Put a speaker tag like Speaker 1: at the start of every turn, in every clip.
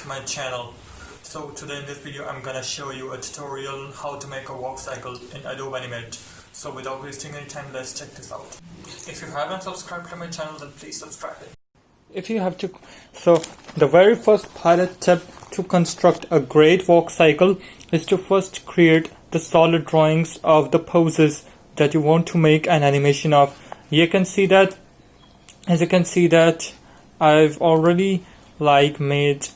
Speaker 1: to my channel. So today in this video I'm gonna show you a tutorial on how to make a walk cycle in Adobe Animate. So without wasting any time, let's check this out. If you haven't subscribed to my channel, then please subscribe it. If you have to, so the very first pilot step to construct a great walk cycle is to first create the solid drawings of the poses that you want to make an animation of. You can see that, as you can see that I've already made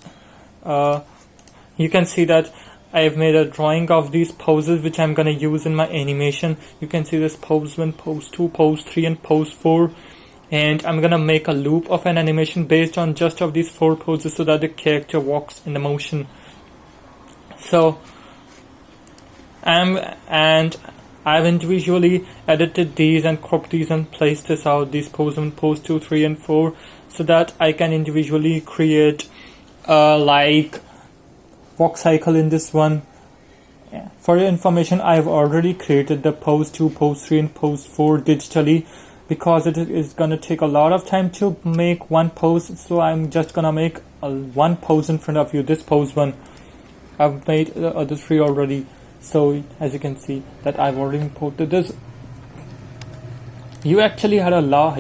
Speaker 1: you can see that I've made a drawing of these poses which I'm gonna use in my animation. You can see this pose 1, pose 2, pose 3 and pose 4, and I'm gonna make a loop of an animation based on just of these 4 poses so that the character walks in the motion. So I've individually edited these and cropped these and placed this out, these pose 1, pose 2, 3 and 4, so that I can individually create walk cycle in this one. For your information, I've already created the pose 2, pose 3 and pose 4 digitally because it is gonna take a lot of time to make one pose, so I'm just gonna make one pose in front of you, this pose 1. I've made the other 3 already. So as you can see that I've already imported this. You actually have a lot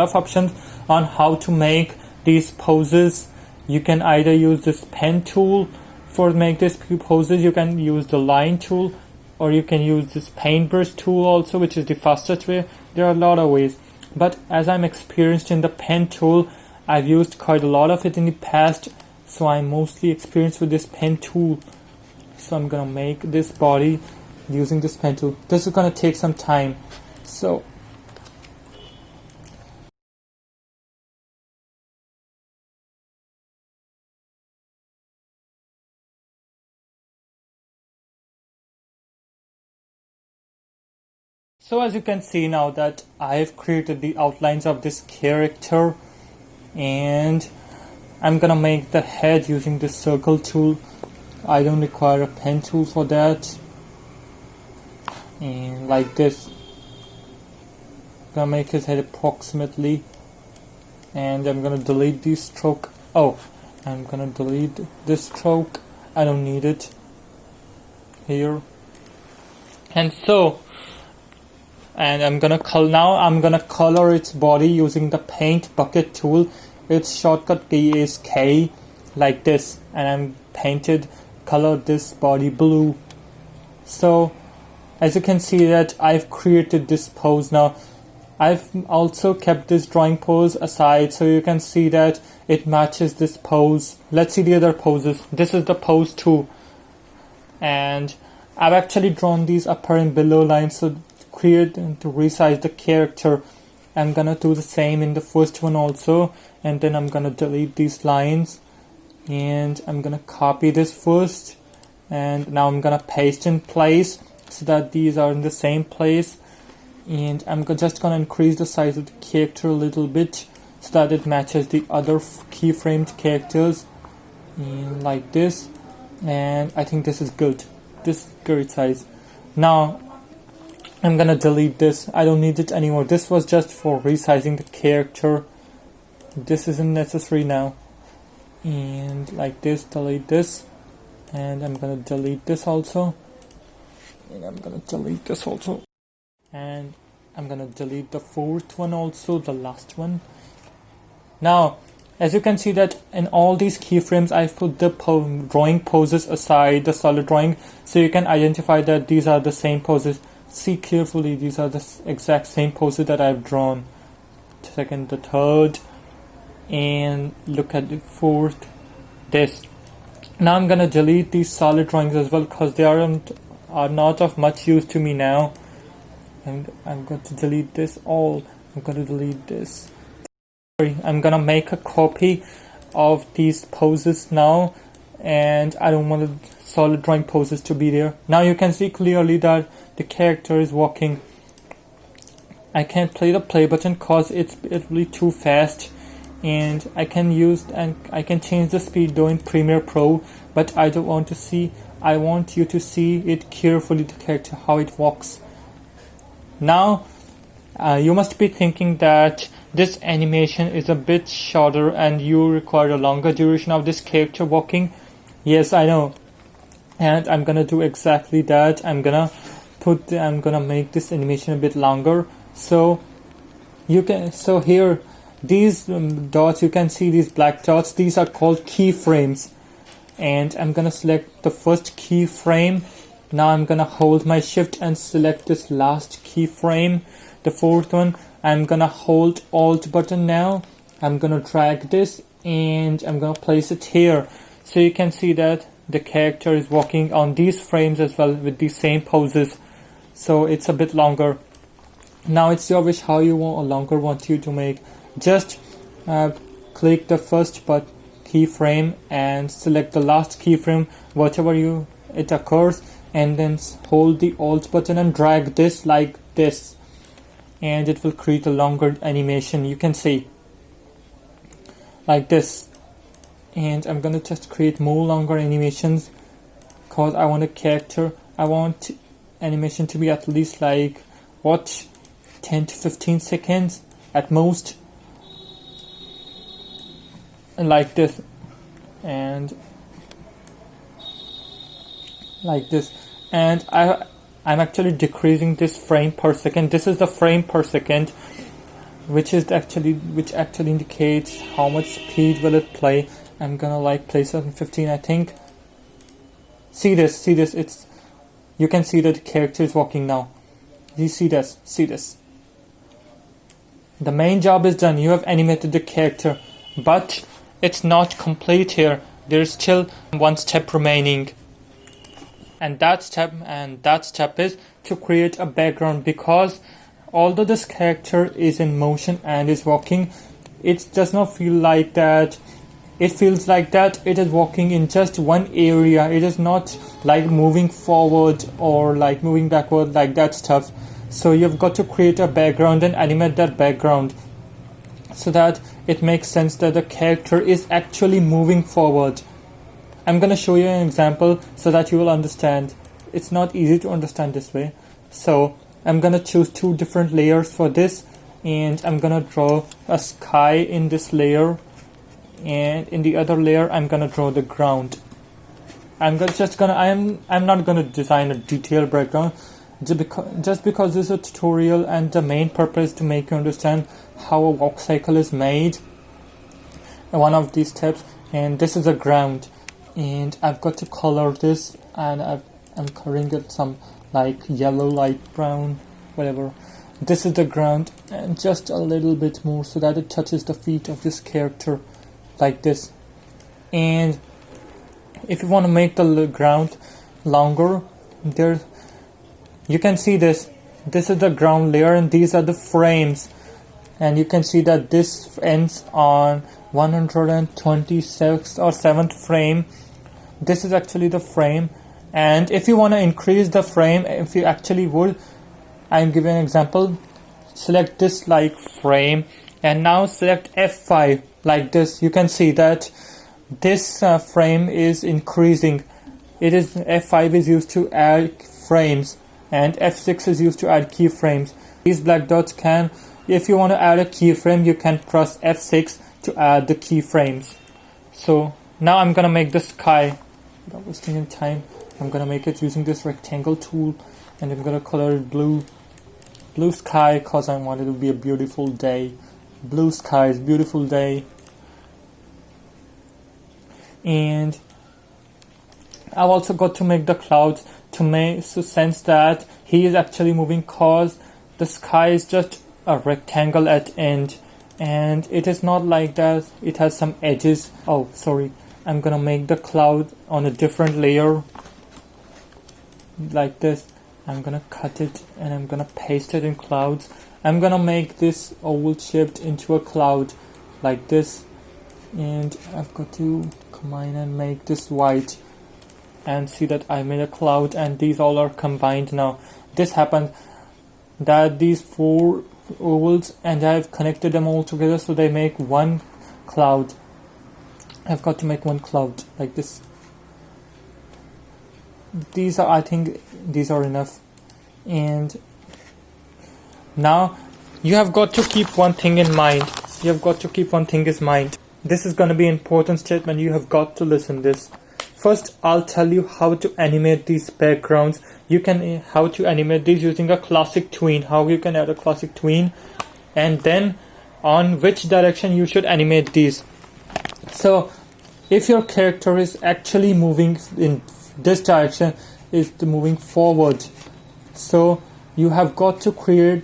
Speaker 1: of options on how to make these poses. You can either use this pen tool for make these poses, you can use the line tool, or you can use this paintbrush tool also, which is the fastest way. There are a lot of ways, but as I'm experienced in the pen tool, I've used quite a lot of it in the past, so I'm mostly experienced with this pen tool. So I'm gonna make this body using this pen tool. This is gonna take some time. So as you can see now that I've created the outlines of this character, and I'm gonna make the head using this circle tool. I don't require a pen tool for that. And like this, I'm gonna make his head approximately, and I'm gonna delete this stroke. I'm gonna delete this stroke, I don't need it here. And I'm gonna color its body using the paint bucket tool. Its shortcut key is K, like this, and I'm colored this body blue. So as you can see that I've created this pose. Now I've also kept this drawing pose aside so you can see that it matches this pose. Let's see the other poses. This is the pose 2, and I've actually drawn these upper and below lines so create and to resize the character. I'm gonna do the same in the first one also, and then I'm gonna delete these lines, and I'm gonna copy this first, and now I'm gonna paste in place so that these are in the same place, and I'm just gonna increase the size of the character a little bit so that it matches the other keyframed characters, and like this. And I think this is good. This is great size. Now I'm gonna delete this. I don't need it anymore. This was just for resizing the character. This isn't necessary now. And like this, delete this, and I'm gonna delete this also, and I'm gonna delete this also, and I'm gonna delete the 4th one also, the last one. Now as you can see that in all these keyframes I've put the drawing poses aside, the solid drawing, so you can identify that these are the same poses. See carefully, these are the exact same poses that I've drawn. Second, the 3rd, and look at the 4th, this. Now I'm gonna delete these solid drawings as well because they are not of much use to me now. And I'm going to delete this all. I'm gonna delete this. I'm gonna make a copy of these poses now, and I don't want the solid drawing poses to be there. Now you can see clearly that the character is walking. I can't play the play button because it's really too fast, and I can change the speed though in Premiere Pro, but I don't want to see. I want you to see it carefully, the character, how it walks. Now you must be thinking that this animation is a bit shorter and you require a longer duration of this character walking. Yes, I know, and I'm gonna do exactly that. I'm gonna make this animation a bit longer. So here these dots, you can see these black dots, these are called keyframes, and I'm gonna select the first keyframe. Now I'm gonna hold my shift and select this last keyframe, the fourth one. I'm gonna hold Alt button now. I'm gonna drag this and I'm gonna place it here. So you can see that the character is walking on these frames as well with the same poses. So it's a bit longer. Now it's your wish how you want you to make. Just click the first keyframe and select the last keyframe, whatever it occurs, and then hold the Alt button and drag this like this, and it will create a longer animation. You can see like this. And I'm gonna just create more longer animations because I want animation to be at least like 10 to 15 seconds at most, and like this and like this. And I'm actually decreasing this frame per second. This is the frame per second, which actually indicates how much speed will it play. I'm gonna place it on 15, I think. See this, you can see that the character is walking now. You see this. The main job is done. You have animated the character, but it's not complete here. There's still one step remaining. And that step is to create a background, because although this character is in motion and is walking, it does not feel like that. It feels like that it is walking in just one area. It is not like moving forward or like moving backward, like that stuff. So you've got to create a background and animate that background so that it makes sense that the character is actually moving forward. I'm gonna show you an example so that you will understand. It's not easy to understand this way. So I'm gonna choose two different layers for this, and I'm gonna draw a sky in this layer, and in the other layer I'm gonna draw the ground. I'm not gonna design a detailed background just because this is a tutorial, and the main purpose to make you understand how a walk cycle is made, one of these steps. And this is a ground, and I've got to color this, and I'm coloring it some like yellow, light brown, whatever. This is the ground, and just a little bit more so that it touches the feet of this character like this. And if you want to make the ground longer, you can see this is the ground layer, and these are the frames, and you can see that this ends on 126 or 7th frame. This is actually the frame, and if you want to increase the frame, if you actually would, I'm giving an example. Select this like frame, and now select F5 like this. You can see that this frame is increasing. F5 is used to add frames, and F6 is used to add keyframes. These black dots if you want to add a keyframe, you can press F6 to add the keyframes. So now I'm gonna make the sky. Without wasting any time, I'm gonna make it using this rectangle tool, and I'm gonna color it blue sky, because I want it to be a beautiful day. Blue skies, beautiful day. And I've also got to make the clouds to sense that he is actually moving, cause the sky is just a rectangle at end, and it is not like that. It has some edges. Oh, sorry. I'm gonna make the cloud on a different layer like this. I'm gonna cut it and I'm gonna paste it in clouds. I'm gonna make this oval shaped into a cloud like this, and I've got to combine and make this white, and see that I made a cloud, and these all are combined now. This happened that these 4 ovals, and I've connected them all together so they make one cloud. I've got to make one cloud like this. I think these are enough. And now you have got to keep one thing in mind. You have got to keep one thing in mind. This is going to be an important statement. You have got to listen this. First, I'll tell you how to animate these backgrounds. You can how to animate these using a classic tween. How you can add a classic tween, and then on which direction you should animate these. So, if your character is actually moving in this direction, is moving forward. So you have got to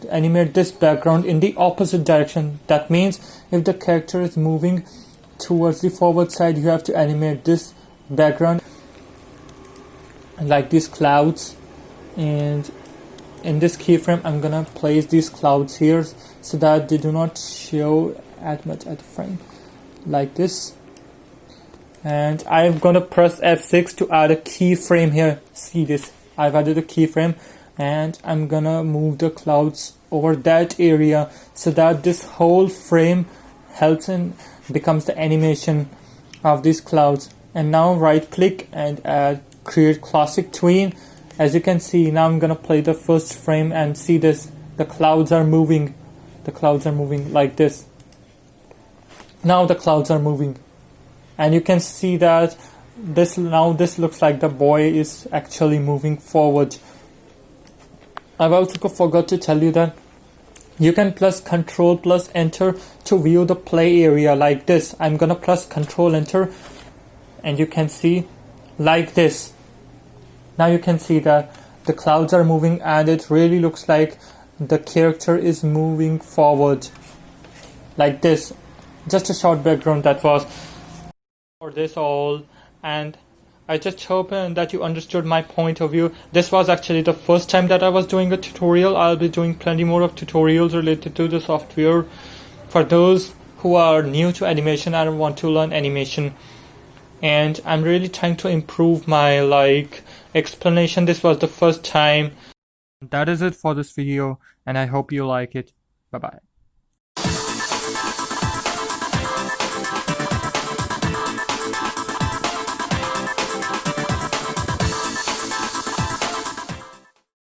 Speaker 1: animate this background in the opposite direction. That means if the character is moving towards the forward side, you have to animate this background like these clouds. And in this keyframe, I'm gonna place these clouds here so that they do not show as much at the frame, like this. And I'm gonna press F6 to add a keyframe here. See this? I've added a keyframe, and I'm gonna move the clouds over that area so that this whole frame helps and becomes the animation of these clouds. And now right click and add create classic tween. As you can see, now I'm gonna play the first frame and see this. The clouds are moving. The clouds are moving like this. Now the clouds are moving. And you can see that this looks like the boy is actually moving forward. I've also forgot to tell you that you can press Ctrl plus Enter to view the play area like this. I'm gonna press Ctrl Enter, and you can see like this. Now you can see that the clouds are moving, and it really looks like the character is moving forward like this. Just a short background that was for this all, and I just hope that you understood my point of view. This was actually the first time that I was doing a tutorial. I'll be doing plenty more of tutorials related to the software for those who are new to animation and want to learn animation. And I'm really trying to improve my explanation. This was the first time. That is it for this video, and I hope you like it. Bye bye.